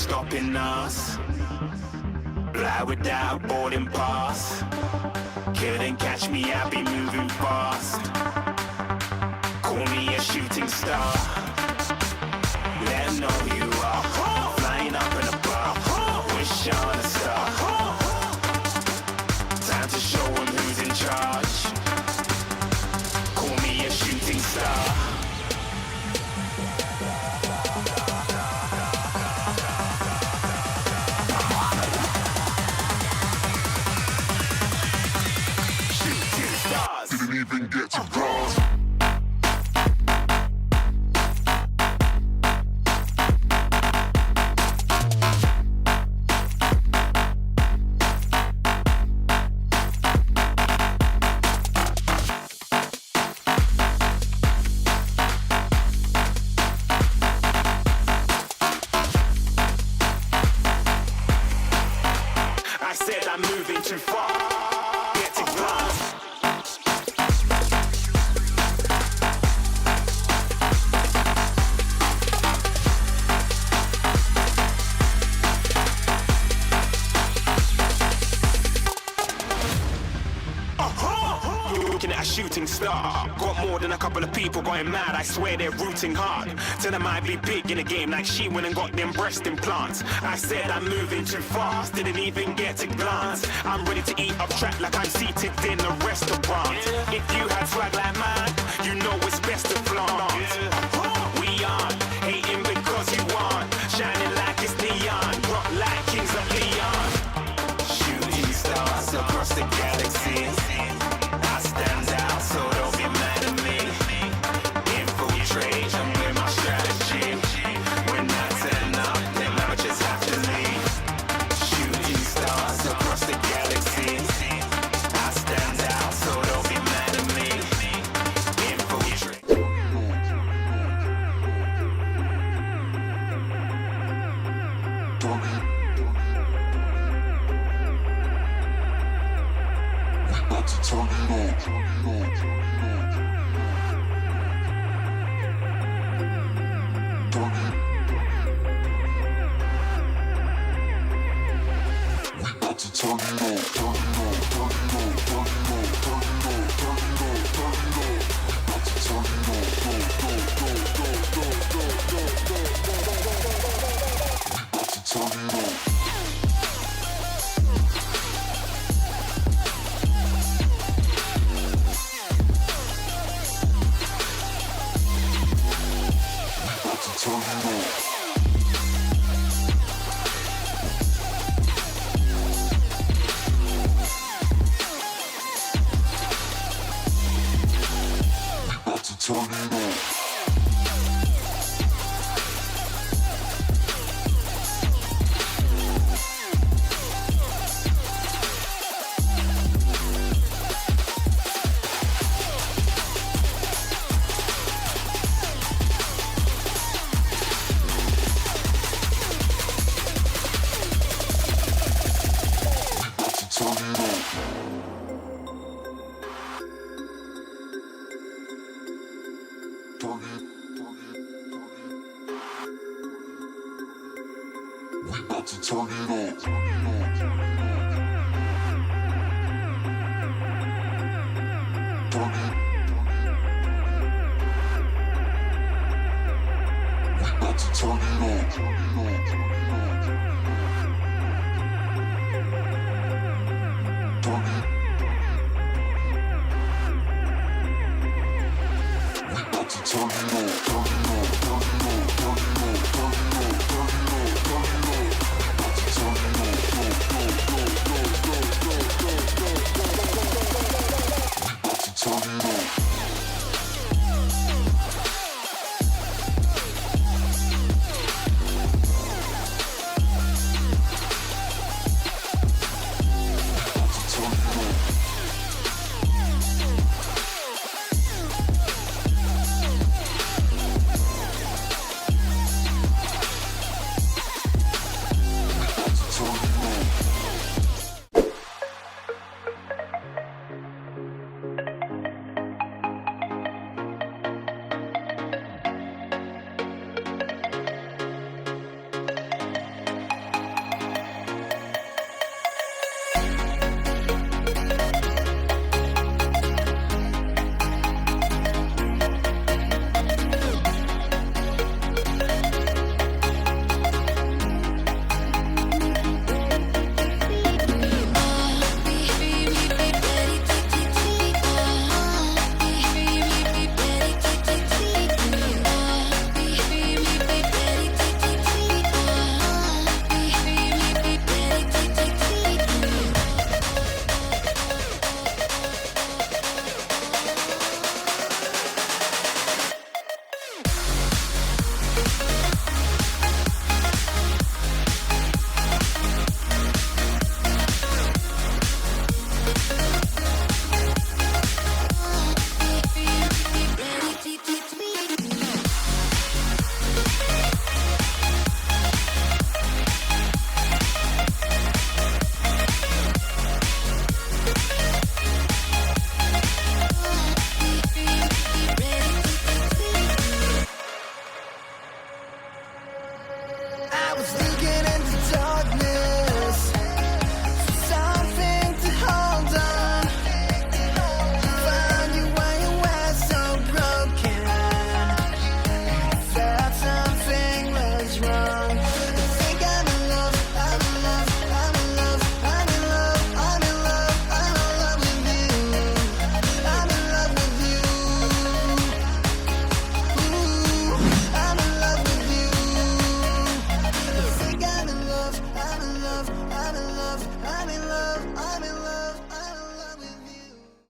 stopping us. Fly without boarding pass. Couldn't catch me, I'll be moving fast. Call me a shooting star. Let 'em know who you are. Flying up in a bar. Wish on a star. Time to show 'em who's in charge. Call me a shooting star. Didn't even get to bronze. I said I'm moving too far. Get to glass. You're looking at a shooting star. Got more than a couple of people going mad. I swear they're rooting hard. Tell them I'd be big in the game like she went and got them breast implants. I said I'm moving too fast. Didn't even get to glance. I'm ready to eat up track like I'm seated in a restaurant. If you had swag like mine, you know it's best to flaunt. We aren't hating because you aren't. Shining like it's neon. Rock like kings of Leon. Shooting stars across the galaxy. I stand out, so don't be mad at me. Infiltrate, I'm with my strategy. When I turn up, them amateurs have to leave. Shooting stars across the galaxy. I stand out, so don't be mad at me. Infiltrate. About to turn it on. We about to turn it on. Turn it on. Turn it on. Turn it on. Turn it on. Turn it on. Turn it on. We about to turn it on. Go, go, go, go, go, go, go, go, go, go, go, go. We about to turn it on. Turn it on. We about to turn it on. We about to turn it on. Turn it. We about to turn